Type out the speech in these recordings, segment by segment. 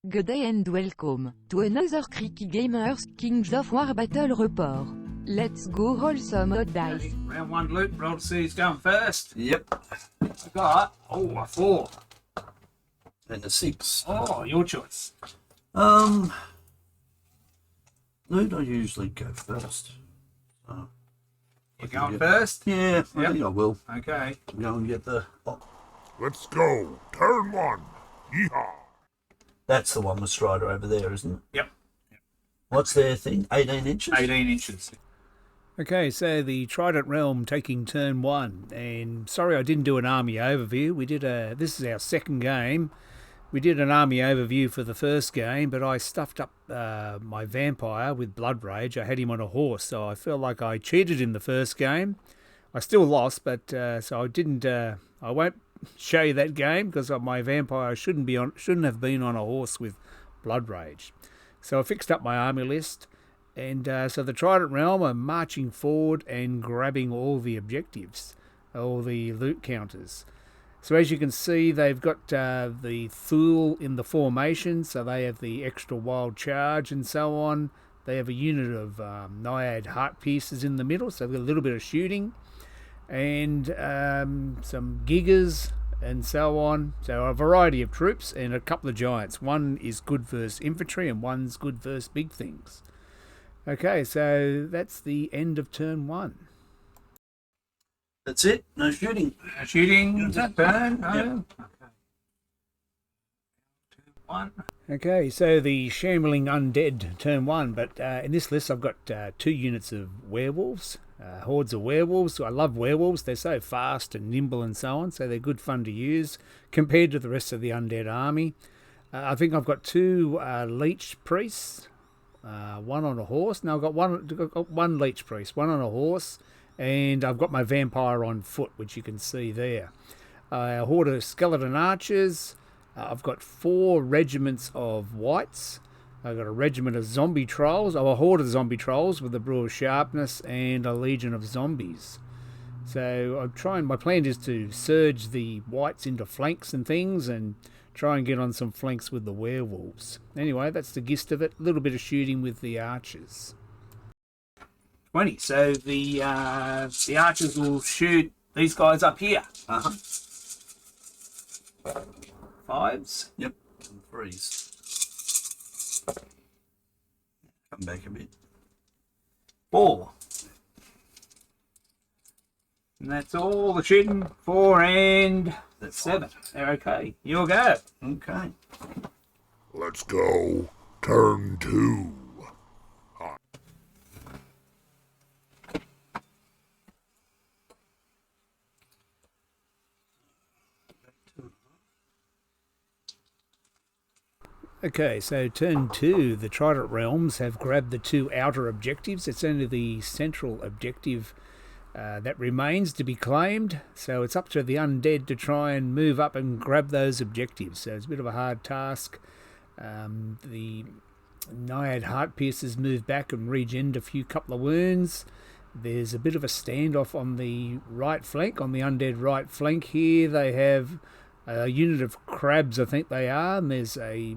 Good day and welcome to another Creaky Gamers Kings of War Battle Report. Let's go roll some odd dice. Okay, round one, Luke. Roll to see who's going first. Yep. I got a 4. And a 6. Oh, your choice. No, I usually go first. So You're going first? yeah, I Yep. think I will. Okay. Go and get the. Oh, Let's go. Turn 1. Yeehaw. that's the one with Strider over there, isn't it? Yep. What's their thing? 18 inches? 18 inches. Okay, so the Trident realm taking turn 1, and sorry I didn't do an army overview. This is our second game. We did an army overview for the first game, but I stuffed up my vampire with Blood Rage. I had him on a horse, so I felt like I cheated in the first game. I still lost, but so I didn't. I won't show you that game because my vampire shouldn't have been on a horse with Blood Rage. So I fixed up my army list. And so the Trident Realm are marching forward and grabbing all the objectives, all the loot counters. So as you can see, they've got the Thule in the formation, so they have the extra wild charge and so on. They have a unit of Naiad Heart Piercers in the middle, so they've got a little bit of shooting. And some Gigas and so on. So a variety of troops and a couple of giants. One is good versus infantry and one's good versus big things. Okay, so that's the end of turn 1. That's it? No shooting? Shooting. Is that burn? Yep. Okay. Turn 1. Okay, so the Shambling Undead turn 1, but in this list I've got 2 units of werewolves, hordes of werewolves. I love werewolves, they're so fast and nimble and so on, so they're good fun to use compared to the rest of the Undead army. I think I've got 2 Leech Priests, one on a horse. No, I've got one Leech Priest, one on a horse, and I've got my vampire on foot, which you can see there. A horde of skeleton archers. I've got 4 regiments of wights. I've got a regiment of zombie trolls, a horde of zombie trolls with a brew of sharpness, and a legion of zombies. So my plan is to surge the wights into flanks and things, and try and get on some flanks with the werewolves. Anyway, that's the gist of it. A little bit of shooting with the archers. 20. So the archers will shoot these guys up here. Uh-huh. 5s. Yep. And 3s. Come back a bit. 4. And that's all the shooting. 4 and That's 7. They're okay. You'll go. Okay. Let's go. Turn 2. Okay, so turn 2, the Trident Realms have grabbed the 2 outer objectives. It's only the central objective that remains to be claimed, so it's up to the Undead to try and move up and grab those objectives. So it's a bit of a hard task. The Naiad Heart Piercers move back and regened a couple of wounds. There's a bit of a standoff on the right flank, on the Undead right flank here. They have a unit of crabs, I think they are, and there's a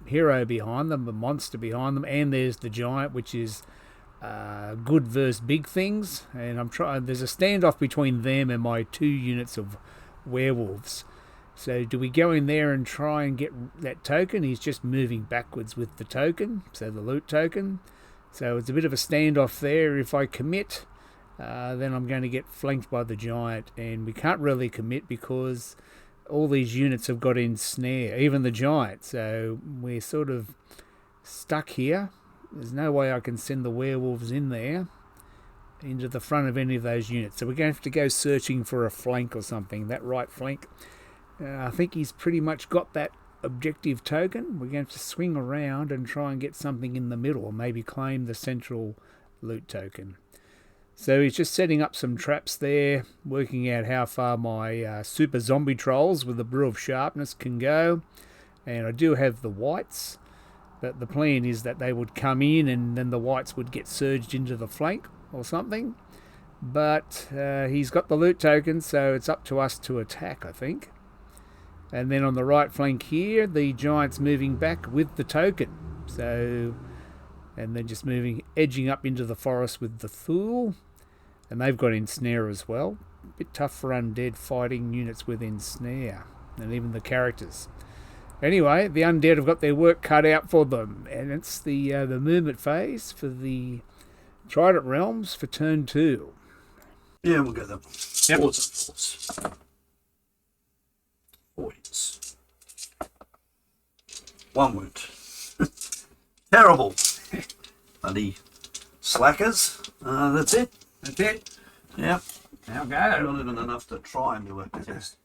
hero behind them, a monster behind them, and there's the giant, which is good versus big things. And there's a standoff between them and my 2 units of werewolves. So do we go in there and try and get that token? He's just moving backwards with the token, so the loot token. So it's a bit of a standoff there. If I commit, then I'm going to get flanked by the giant, and we can't really commit because all these units have got in snare, even the giant. So we're sort of stuck here. There's no way I can send the werewolves in there into the front of any of those units. So we're going to have to go searching for a flank or something, that right flank. I think he's pretty much got that objective token. We're going to have to swing around and try and get something in the middle, or maybe claim the central loot token. So he's just setting up some traps there, working out how far my super zombie trolls with the brew of sharpness can go. And I do have the wights, but the plan is that they would come in and then the wights would get surged into the flank or something. But he's got the loot token, so it's up to us to attack, I think. And then on the right flank here, the giant's moving back with the token. So, and then just moving, edging up into the forest with the Thule. And they've got Ensnare as well. Bit tough for undead fighting units with Ensnare. And even the characters. Anyway, the undead have got their work cut out for them. And it's the movement phase for the Trident Realms for turn 2. Yeah, we'll go that one. Yep. Force. Points. 1 wound. Terrible. Bloody slackers. That's it. That's it. Yep. Now Not go. even enough to try and do a test.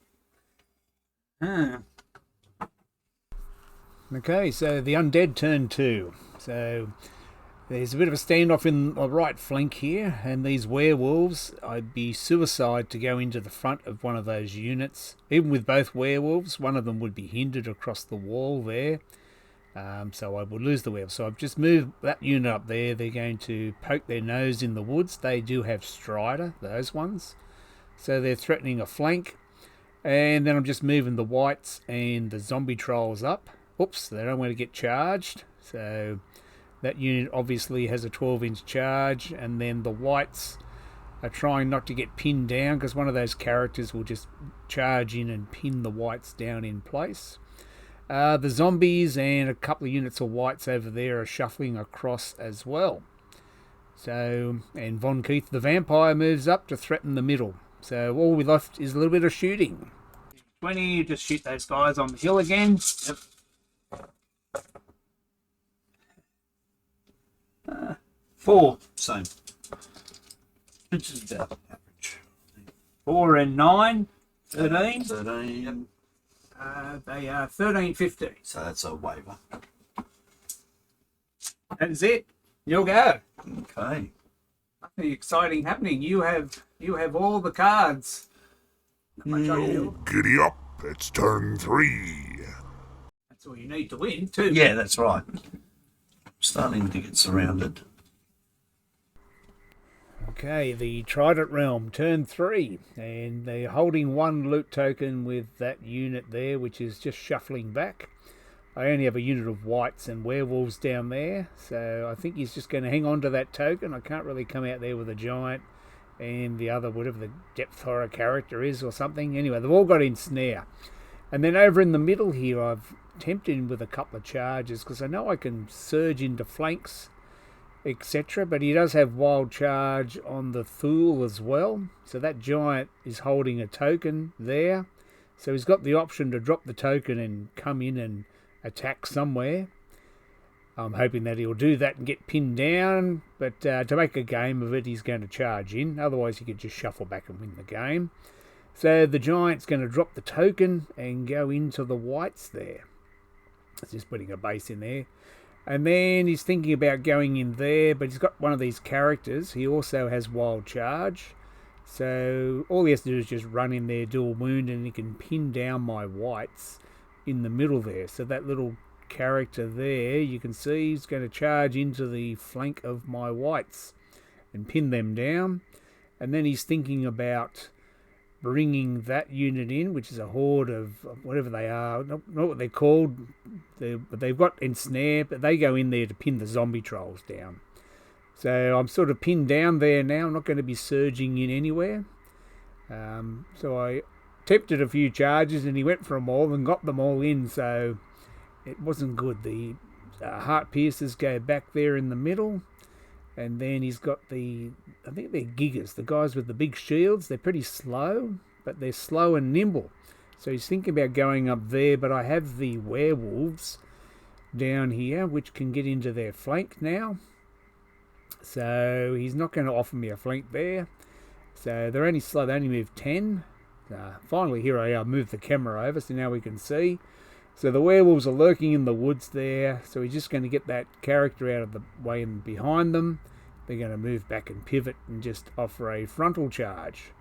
Okay, so the undead turn 2. So there's a bit of a standoff in the right flank here, and these werewolves, I'd be suicide to go into the front of one of those units. Even with both werewolves, one of them would be hindered across the wall there. So I would lose the werewolf. So I've just moved that unit up there. They're going to poke their nose in the woods. They do have Strider, those ones. So they're threatening a flank. And then I'm just moving the whites and the zombie trolls up. Oops, they don't want to get charged. So that unit obviously has a 12-inch charge. And then the whites are trying not to get pinned down, because one of those characters will just charge in and pin the whites down in place. The zombies and a couple of units of whites over there are shuffling across as well. So, and Von Keith the vampire moves up to threaten the middle. So all we left is a little bit of shooting. 20, just shoot those guys on the hill again. Yep. 4. Same. Which is about average. 4 and 9, 13. 13. Yep. They are 13, 15. So that's a waiver. That is it. You'll go. Okay. Nothing exciting happening. You have all the cards. Not much I can do. Giddy up, it's turn 3. That's all you need to win, too. Yeah, that's right. Starting to get surrounded. Okay, the Trident Realm, turn 3, and they're holding one loot token with that unit there, which is just shuffling back. I only have a unit of whites and werewolves down there, so I think he's just going to hang on to that token. I can't really come out there with a giant and the other, whatever the depth horror character is or something. Anyway, they've all got Ensnare. And then over in the middle here, I've tempted him with a couple of charges, because I know I can surge into flanks, etc. But he does have wild charge on the Thule as well. So that giant is holding a token there. So he's got the option to drop the token and come in and attack somewhere. I'm hoping that he'll do that and get pinned down. But to make a game of it, he's going to charge in. Otherwise, he could just shuffle back and win the game. So the giant's going to drop the token and go into the whites there. It's just putting a base in there. And then he's thinking about going in there, but he's got one of these characters. He also has wild charge. So all he has to do is just run in there, do a wound, and he can pin down my whites in the middle there. So that little character there, you can see he's going to charge into the flank of my whites and pin them down. And then he's thinking about bringing that unit in, which is a horde of whatever they are, not what they're called, but they've got Ensnare, but they go in there to pin the zombie trolls down. So I'm sort of pinned down there now. I'm not going to be surging in anywhere. So I attempted a few charges and he went for them all and got them all in, so it wasn't good. The heart piercers go back there in the middle. And then he's got I think they're giggers, the guys with the big shields. They're pretty slow, but they're slow and nimble. So he's thinking about going up there, but I have the werewolves down here, which can get into their flank now. So he's not going to offer me a flank there. So they're only slow, they only move 10. Finally, here I am, move the camera over so now we can see. So the werewolves are lurking in the woods there. So he's just going to get that character out of the way and behind them. They're going to move back and pivot and just offer a frontal charge,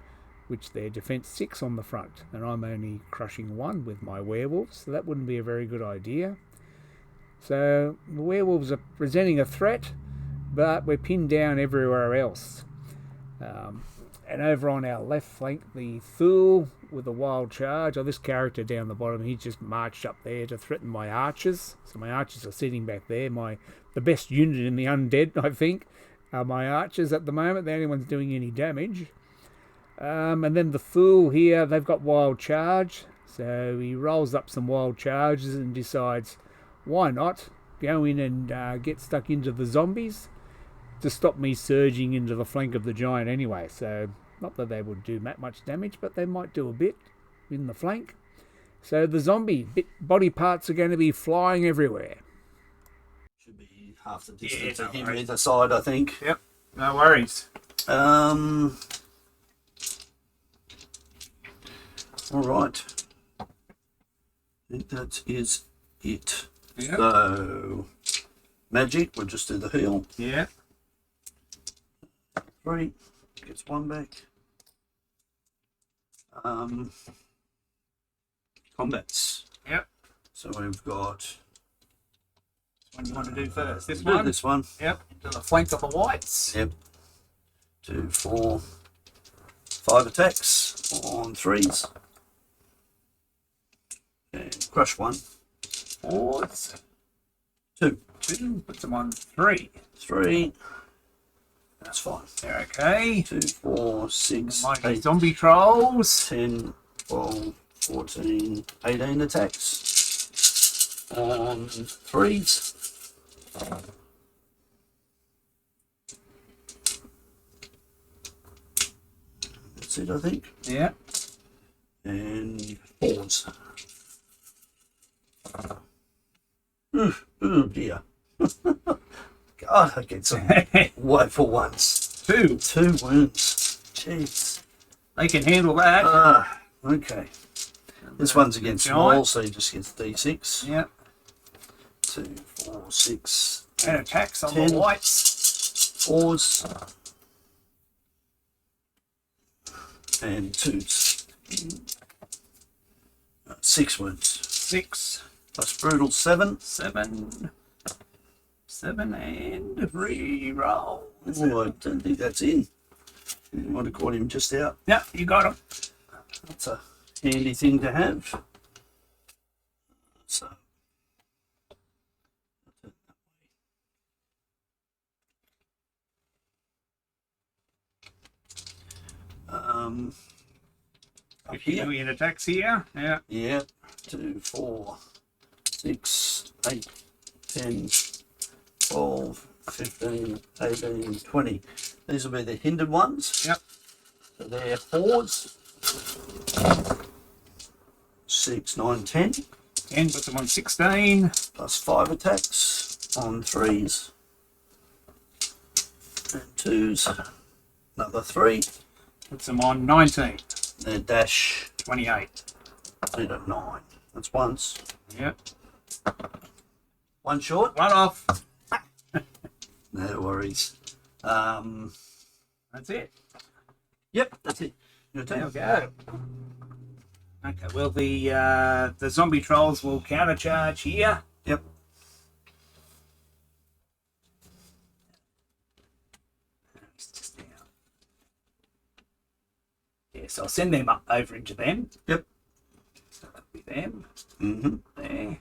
which they're defense 6 on the front. And I'm only crushing 1 with my werewolves. So that wouldn't be a very good idea. So the werewolves are presenting a threat, but we're pinned down everywhere else. And over on our left flank, the Fool with a wild charge. This character down the bottom, he just marched up there to threaten my archers. So my archers are sitting back there. The best unit in the Undead, I think, are my archers at the moment. The only ones doing any damage. And then the Fool here, they've got wild charge. So he rolls up some wild charges and decides, why not go in and get stuck into the zombies to stop me surging into the flank of the giant anyway. So not that they would do that much damage, but they might do a bit in the flank. So the zombie body parts are going to be flying everywhere. Should be half the distance to him either side, I think. Yep, no worries. All right. I think that is it. Yep. So, magic, we'll just do the heal. Yeah. 3 gets 1 back. Combats. Yep. So we've got. What do you want to do first? This do one? This one. Yep. To the flank of the whites. Yep. 2, 4, 5 attacks on 3s. And crush 1. 4s. 2. 2. Put them on 3. 3. That's fine. They're okay. 2, 4, 6, Mighty 8, zombie trolls. 10, 12, 14, 18 attacks on 3s. That's it, I think. Yeah. And 4s. Oh dear. God, I get some woeful ones. 2. 2 wounds. Jeez. They can handle that. Okay. This one's against small, so he just gets D6. Yep. 2, 4, 6. And attacks on 10. the whites. 4s. And 2s. 6 wounds. 6. Plus brutal 7. 7. 7 and re-roll. Oh, I don't think that's in. You might have caught him just out. Yep, you got him. That's a handy thing to have. So. Up here. Continuing attacks here. Yeah. Yeah. 2, 4, 6, 8, 10, 12, 15, 18, 20. These will be the hindered ones. Yep. So they're 4s. 6, 9, 10. 10, put them on 16. Plus 5 attacks on 3s. And 2s. Another 3. Puts them on 19. Their dash 28. 8 at 9. That's once. Yep. 1 short. One off. No worries. That's it. Yep, that's it. Your There turn. we go. Okay, well the zombie trolls will countercharge here. Yep. It's just now. Yes, I'll send them up over into them. Yep. So that'll be them. Mm-hmm. There.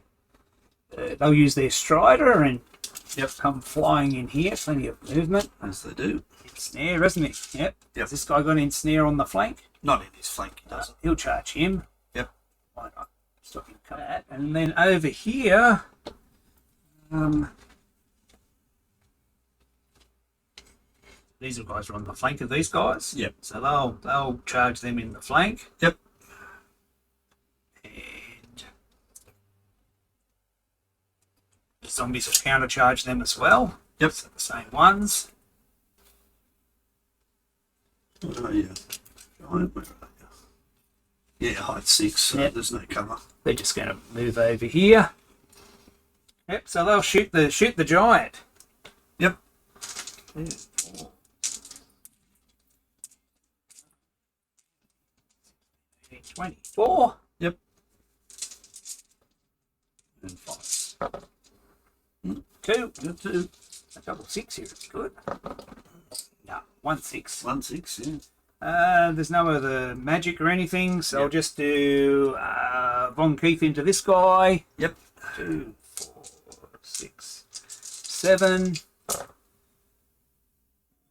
They'll use their strider and Yep. come flying in here. Plenty of movement. As they do. Snare, isn't he? Yep. Yep. Has this guy got in snare on the flank? Not in his flank, he doesn't. He'll charge him. Yep. Why not? Stop him coming at. And then over here, these guys are on the flank of these guys. Yep. So they'll charge them in the flank. Yep. And the zombies will countercharge them as well. Yep. So the same ones. Oh, yeah. Giant, where are they? Yeah, height 6, so Yep. there's no cover. They're just going to move over here. Yep. So they'll shoot the giant. Yep. 24. Yep. And 5. 2. Yep, 2. A double 6 here is good. No, 1 6. 1, 6, yeah. There's no other magic or anything, so I'll just do Von Keith into this guy. Yep. 2, 4, 6, 7.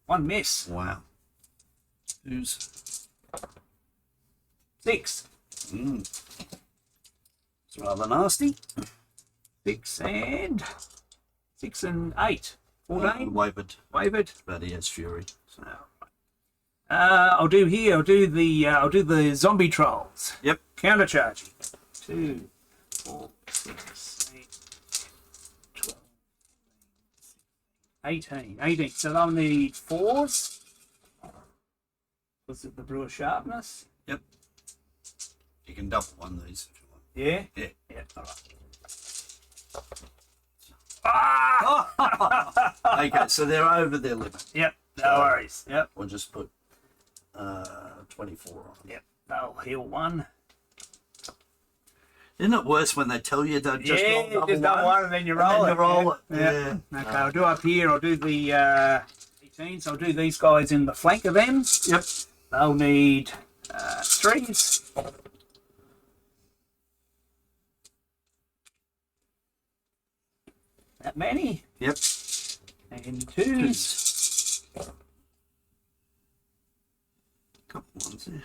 One miss. Wow. Who's 6. It's rather nasty. 6 and 8. 14. Wavered. Wavered. But he has fury. So. I'll do the zombie trolls. Yep. Countercharging. 2, 4, 6, 8, 12, 18. 18. So they'll need 4s. Was it the brewer sharpness? Yep. You can double one of these if you want. Yeah? Yeah. Yeah, alright. Okay, so they're over their limit. Yep, no worries. Yep, We'll just put 24 on. yep. They'll heal 1. Isn't it worse when they tell you to just roll double just double one and then you and roll then it. you roll it? Yeah. Yeah. Okay, I'll do up here. I'll do the 18s. I'll do these guys in the flank of them. Yep. They'll need 3s. That many. Yep. And 2s. Couple ones there.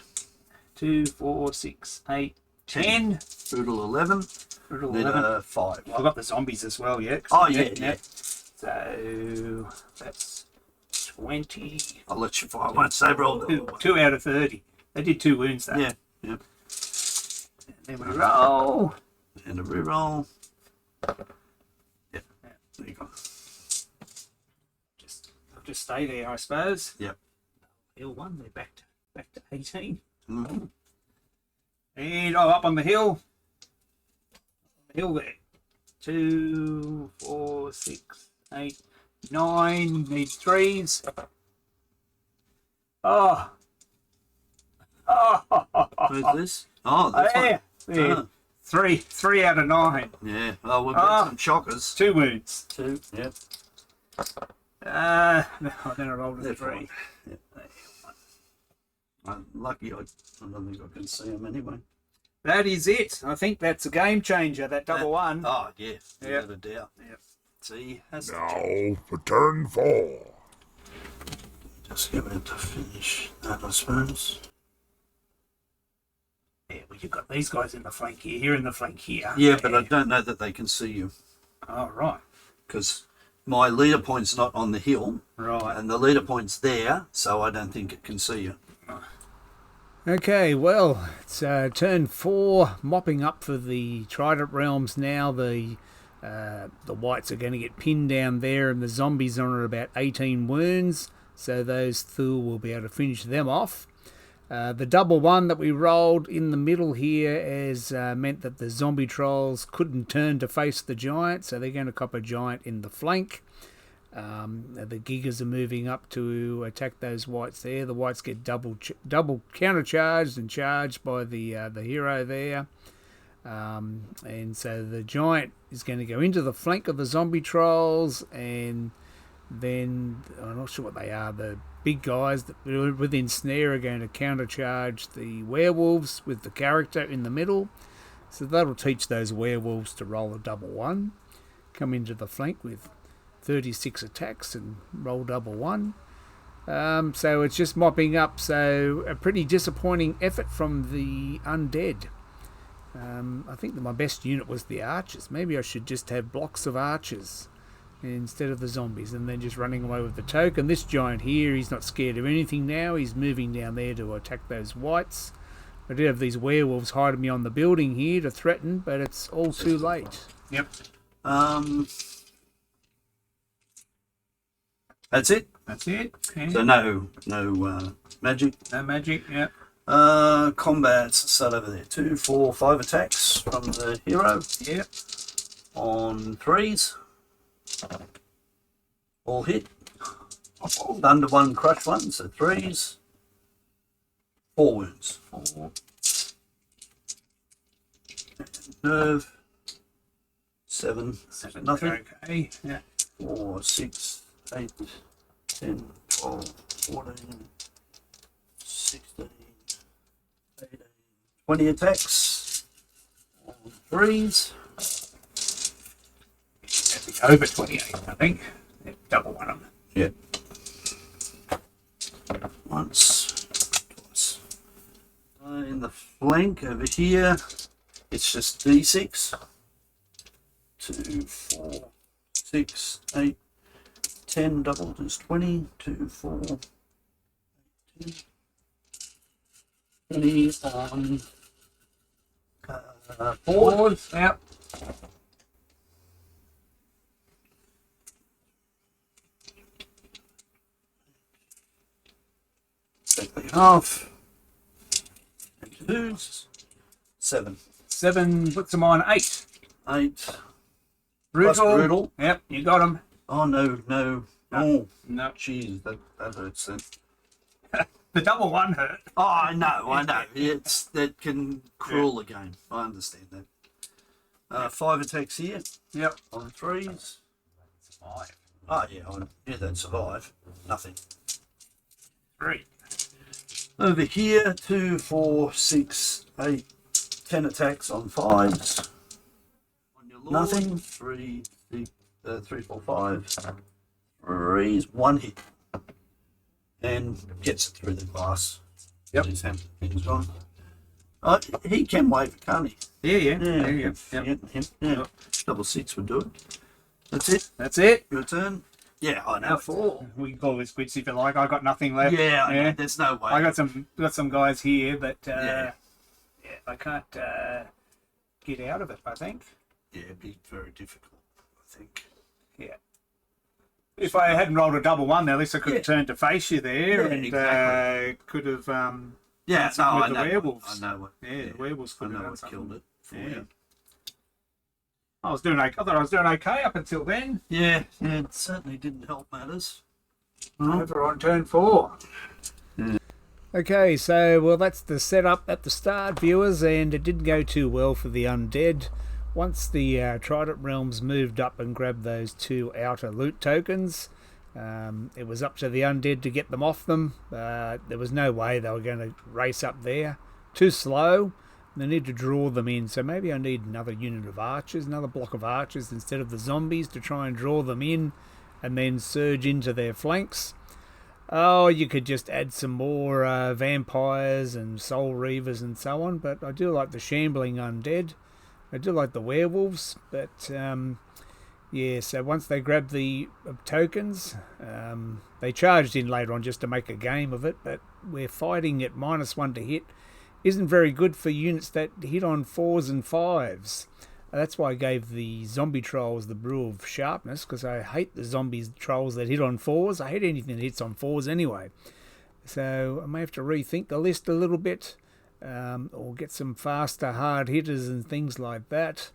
2, 4, 6, 8, 10. Brutal 11. Brutal Then 11. 5. I've got the zombies as well, yeah. Oh, yeah. So that's 20. I'll let you fire one. Say roll. 2 out of 30. They did 2 wounds though. Yeah. Yep. And then we roll. And a reroll. Yep. There you go. I'll just stay there, I suppose. Yep. Hill 1, they're back to 18. Mm-hmm. And up on the hill. Hill there. 2, 4, 6, 8, 9. Need 3s. Oh. Who's this? Oh, that's Yeah. Yeah. Ah. 3 out of 9. Yeah. Oh, we've got some shockers. 2 wounds. 2. Yep. No, then I rolled a They're 3. fine. Yep. I'm lucky I don't think I can see them anyway. That is it. I think that's a game changer, that double one. Oh, yeah. Yep. Without a doubt. Yep. See, has to Now for turn 4. just go out to finish that, I suppose. Yeah, well, you've got these guys in the flank here. You're in the flank here. Yeah, but I don't know that they can see you Oh, right. because my leader point's not on the hill Right. and the leader point's there, so I don't think it can see you. Okay, well, it's turn 4, mopping up for the Trident realms now. The whites are going to get pinned down there, and the zombies are on about 18 wounds, so those Thule will be able to finish them off. The double one that we rolled in the middle here has meant that the zombie trolls couldn't turn to face the giant, so they're going to cop a giant in the flank. The gigas are moving up to attack those whites there. The whites get double countercharged and charged by the hero there. And so the giant is going to go into the flank of the zombie trolls, and then I'm not sure what they are. The big guys that are within snare are going to countercharge the werewolves with the character in the middle. So that'll teach those werewolves to roll a double one, come into the flank with 36 attacks and roll double one. So it's just mopping up. So a pretty disappointing effort from the Undead. I think that my best unit was the archers. Maybe I should just have blocks of archers instead of the zombies, and then just running away with the token. This giant here, he's not scared of anything now. He's moving down there to attack those whites. I did have these werewolves hiding me on the building here to threaten, but it's all too late. Yep. That's it. That's it. Okay. So no magic. No magic. Yep. Combats start over there. 2, 4, 5 attacks from the hero Yep. on 3s. All hit. Under 1, crush 1, so 3s. 4 wounds. 4. Nerve. 7. 7. Nothing. Okay. Yeah. 4, 6, 8, 10, 12, 14, 16, 18, 20 attacks on 3s. That'd be over 28, I think. Yeah, double one of them. Yeah. Once, twice. In the flank over here, it's just D6. 2, 4, 6, 8, 10, doubled is 20. 2, 4, 10. 20 on 4s. Yep. Exactly half. And 2s. 7. 7 puts them on 8. 8. Brutal. Plus brutal. Yep, you got them. Oh, no. Oh, No. jeez, that hurts then. The double one hurt. Oh, I know. That can cruel a game. I understand that. 5 attacks here Yep. on 3s. 5. Oh, yeah, they'd survive. Nothing. 3. Over here, 2, 4, 6, 8, 10 attacks on 5s. On your nothing. 3, 4, 5. 3s, 1 hit. And gets it through the glass. Yep. His things on. Oh, he can wave, can't he? Yeah. Yeah. Yep. Double 6 would do it. That's it. That's it. Your turn. Yeah, I know. Now 4. We can call this quits if you like. I got nothing left. Yeah, I know. There's no way. I got some guys here, but Yeah. I can't get out of it. I think. Yeah, it'd be very difficult, I think. Yeah. If I hadn't rolled a double one, at least I could have turned to face you there, Yeah, and exactly. could have. Yeah, something no, with I the know. werewolves. I know what. Yeah, the werewolves I could have know done what something. killed it for Yeah. you. I thought I was doing okay up until then. Yeah, it certainly didn't help matters. Over on turn 4. Okay, so, well, that's the setup at the start, viewers, and it didn't go too well for the undead. Once the Trident realms moved up and grabbed those 2 outer loot tokens, it was up to the undead to get them off them. There was no way they were going to race up there. Too slow. They need to draw them in, so maybe I need another unit of archers, another block of archers instead of the zombies to try and draw them in and then surge into their flanks. Oh, you could just add some more vampires and soul reavers and so on, but I do like the shambling undead. I do like the werewolves, but yeah, so once they grabbed the tokens, they charged in later on just to make a game of it, but we're fighting at -1 to hit. Isn't very good for units that hit on 4s and 5s. That's why I gave the zombie trolls the brew of sharpness, because I hate the zombies trolls that hit on 4s. I hate anything that hits on 4s anyway. So I may have to rethink the list a little bit, or get some faster hard hitters and things like that.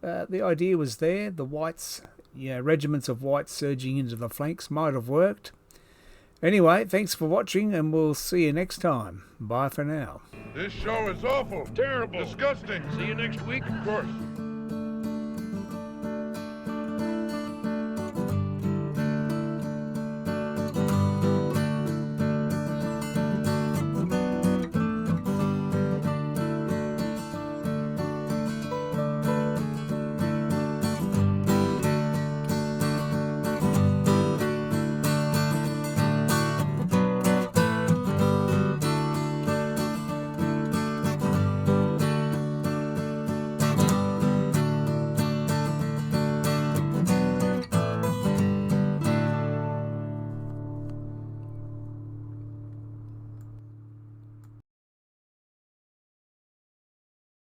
The idea was there. The whites, regiments of whites surging into the flanks might have worked. Anyway, thanks for watching, and we'll see you next time. Bye for now. This show is awful, terrible, disgusting. See you next week, of course.